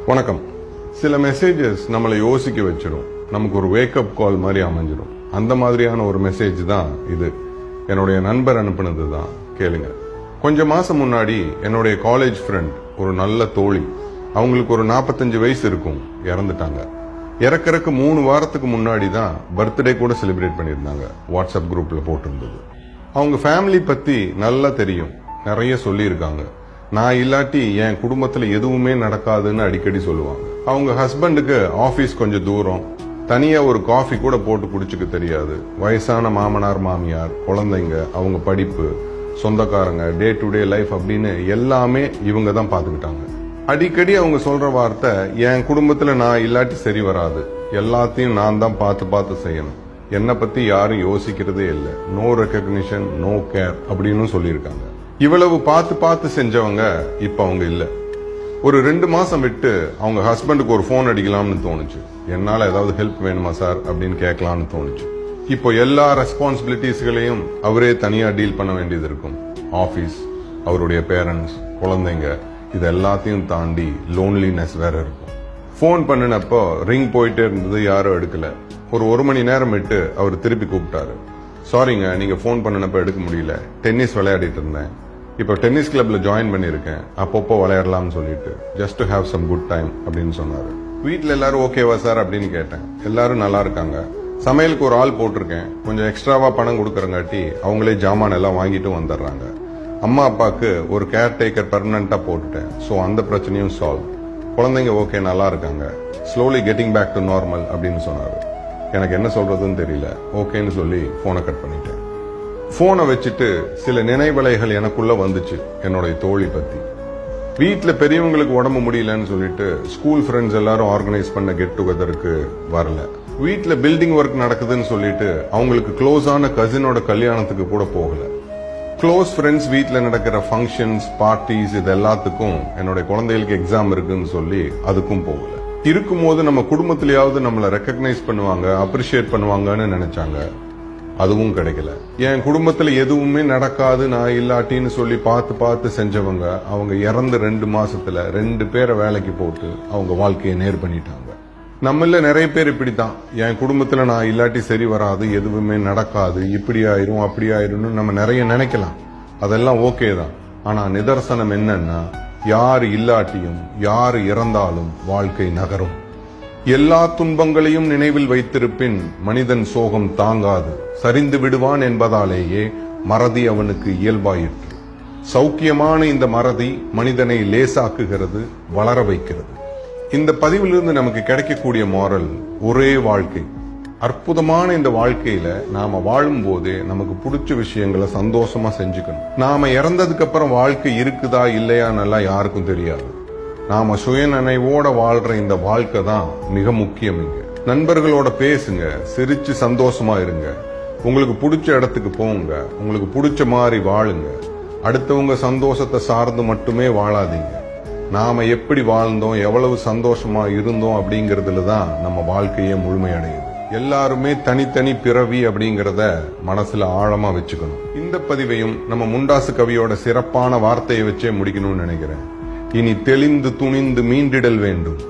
வணக்கம். சில மெசேஜஸ் நம்மளை யோசிக்க வச்சிடும். நமக்கு ஒரு வேக்கப் கால் மாதிரி அமைஞ்சிடும். அந்த மாதிரியான ஒரு மெசேஜ் தான் இது. என்னுடைய நண்பர் அனுப்பினது தான். கேளுங்க. கொஞ்ச மாசம் முன்னாடி என்னுடைய காலேஜ் ஃப்ரெண்ட், ஒரு நல்ல தோழி, அவங்களுக்கு ஒரு 45 வயசு இருக்கும், இறந்துட்டாங்க. இறக்கறக்கு 3 வாரத்துக்கு முன்னாடி தான் பர்த்டே கூட செலிப்ரேட் பண்ணியிருந்தாங்க. வாட்ஸ்அப் குரூப்ல போட்டிருந்தது. அவங்க ஃபேமிலி பத்தி நல்லா தெரியும், நிறைய சொல்லியிருக்காங்க. நான் இல்லாட்டி என் குடும்பத்துல எதுவுமே நடக்காதுன்னு அடிக்கடி சொல்லுவாங்க. அவங்க ஹஸ்பண்டுக்கு ஆபீஸ் கொஞ்சம் தூரம், தனியா ஒரு காஃபி கூட போட்டு குடிச்சுக்க தெரியாது. வயசான மாமனார் மாமியார், குழந்தைங்க, அவங்க படிப்பு, சொந்தக்காரங்க, டே டு டே லைஃப் அப்படின்னு எல்லாமே இவங்க தான் பாத்துக்கிட்டாங்க. அடிக்கடி அவங்க சொல்ற வார்த்தை, என் குடும்பத்துல நான் இல்லாட்டி சரி வராது, எல்லாத்தையும் நான் தான் பார்த்து செய்யணும், என்னை பத்தி யாரும் யோசிக்கிறதே இல்லை, நோ ரெகக்னிஷன், நோ கேர் அப்படின்னு சொல்லியிருக்காங்க. இவ்வளவு பார்த்து செஞ்சவங்க இப்ப அவங்க இல்ல. ஒரு 2 மாசம் விட்டு அவங்க ஹஸ்பண்டுக்கு ஒரு போன் அடிக்கலாம்னு தோணுச்சு. என்னால ஏதாவது ஹெல்ப் வேணுமா சார் அப்படின்னு கேட்கலாம்னு தோணுச்சு. இப்போ எல்லா ரெஸ்பான்சிபிலிட்டிஸ்களையும் அவரே தனியா டீல் பண்ண வேண்டியது இருக்கும். ஆபீஸ், அவருடைய பேரண்ட்ஸ், குழந்தைங்க, இது எல்லாத்தையும் தாண்டி லோன்லினஸ் வேற இருக்கும். போன் பண்ணினப்போ ரிங் போயிட்டே இருந்தது, யாரும் எடுக்கல. ஒரு 1 மணி நேரம் விட்டு அவர் திருப்பி கூப்பிட்டாரு. சாரிங்க, நீங்க போன் பண்ணினப்ப எடுக்க முடியல, டென்னிஸ் விளையாடிட்டு இருந்தேன், இப்போ டென்னிஸ் கிளப்ல ஜாயின் பண்ணிருக்கேன், அப்பப்போ விளையாடலாம்னு சொல்லிட்டு, just to have some good time அப்படின்னு சொன்னாரு. வீட்டுல எல்லாரும் ஓகேவா சார் அப்படின்னு கேட்டேன். எல்லாரும் நல்லா இருக்காங்க. சமையலுக்கு ஒரு ஆள் போட்டிருக்கேன், கொஞ்சம் எக்ஸ்ட்ராவா பணம் கொடுக்கறங்காட்டி அவங்களே ஜாமான் எல்லாம் வாங்கிட்டு வந்துடுறாங்க. அம்மா அப்பாவுக்கு ஒரு கேர் டேக்கர் பெர்மனண்டா போட்டுட்டேன், ஸோ அந்த பிரச்சனையும் சால்வ். குழந்தைங்க ஓகே, நல்லா இருக்காங்க, slowly getting back to normal அப்படின்னு சொன்னாரு. எனக்கு என்ன சொல்றதுன்னு தெரியல. ஓகேன்னு சொல்லி போனை கட் பண்ணிட்டேன். போனை வச்சுட்டு சில நினைவலைகள் எனக்குள்ள வந்துச்சு என்னுடைய தோழி பத்தி. வீட்டுல பெரியவங்களுக்கு உடம்பு முடியலன்னு சொல்லிட்டு ஸ்கூல் ஃப்ரெண்ட்ஸ் எல்லாரும் ஆர்கனைஸ் பண்ண கெட் டுகெதருக்கு வரல. வீட்டுல பில்டிங் ஒர்க் நடக்குதுன்னு சொல்லிட்டு அவங்களுக்கு க்ளோஸான கசினோட கல்யாணத்துக்கு கூட போகல. க்ளோஸ் ஃப்ரெண்ட்ஸ் வீட்டுல நடக்கிற ஃபங்க்ஷன்ஸ், பார்ட்டிஸ், இது எல்லாத்துக்கும் என்னுடைய குழந்தைகளுக்கு எக்ஸாம் இருக்குன்னு சொல்லி அதுக்கும் போகல. இருக்கும்போது நம்ம குடும்பத்திலேயாவது நம்மளை ரெக்கக்னைஸ் பண்ணுவாங்க, அப்ரிஷியேட் பண்ணுவாங்கன்னு நினைச்சாங்க. அதுவும் கிடைக்கல. என் குடும்பத்துல எதுவுமே நடக்காது நான் இல்லாட்டின்னு சொல்லி பார்த்து செஞ்சவங்க, அவங்க இறந்து 2 மாசத்துல 2 பேரை வேலைக்கு போட்டு அவங்க வாழ்க்கையை நேர் பண்ணிட்டாங்க. நம்மள நிறைய பேர் இப்படித்தான், என் குடும்பத்துல நான் இல்லாட்டி சரி வராது, எதுவுமே நடக்காது, இப்படி ஆயிரும் அப்படி ஆயிரும்னு நம்ம நிறைய நினைக்கலாம். அதெல்லாம் ஓகே தான். ஆனா நிதர்சனம் என்னன்னா, யார் இல்லாட்டியும் யார் இறந்தாலும் வாழ்க்கை நகரும். எல்லா துன்பங்களையும் நினைவில் வைத்திருப்பின் மனிதன் சோகம் தாங்காது, சரிந்து விடுவான் என்பதாலேயே மறதி அவனுக்கு இயல்பாயிற்று. சௌக்கியமான இந்த மறதி மனிதனை லேசாக்குகிறது, வளர வைக்கிறது. இந்த பதிவிலிருந்து நமக்கு கிடைக்கக்கூடிய மாரல், ஒரே வாழ்க்கை. அற்புதமான இந்த வாழ்க்கையில நாம வாழும் போதே நமக்கு பிடிச்ச விஷயங்களை சந்தோஷமா செஞ்சுக்கணும். நாம இறந்ததுக்கு அப்புறம் வாழ்க்கை இருக்குதா இல்லையான்னெல்லாம் யாருக்கும் தெரியாது. நாம சுயநினைவோட வாழ்ற இந்த வாழ்க்கை தான் மிக முக்கியம். இங்க நண்பர்களோட பேசுங்க, சிரிச்சு சந்தோஷமா இருங்க, உங்களுக்கு பிடிச்ச இடத்துக்கு போங்க, உங்களுக்கு பிடிச்ச மாதிரி வாழுங்க. அடுத்தவங்க சந்தோஷத்தை சார்ந்து மட்டுமே வாழாதீங்க. நாம எப்படி வாழ்ந்தோம், எவ்வளவு சந்தோஷமா இருந்தோம் அப்படிங்கறதுல தான் நம்ம வாழ்க்கையே முழுமையடையுது. எல்லாருமே தனித்தனி பிறவி அப்படிங்கறத மனசுல ஆழமா வச்சுக்கணும். இந்த பதிவையும் நம்ம முண்டாசு கவியோட சிறப்பான வார்த்தையை வச்சே முடிக்கணும்னு நினைக்கிறேன். இனி தெளிந்து துணிந்து மீண்டிடல் வேண்டும்.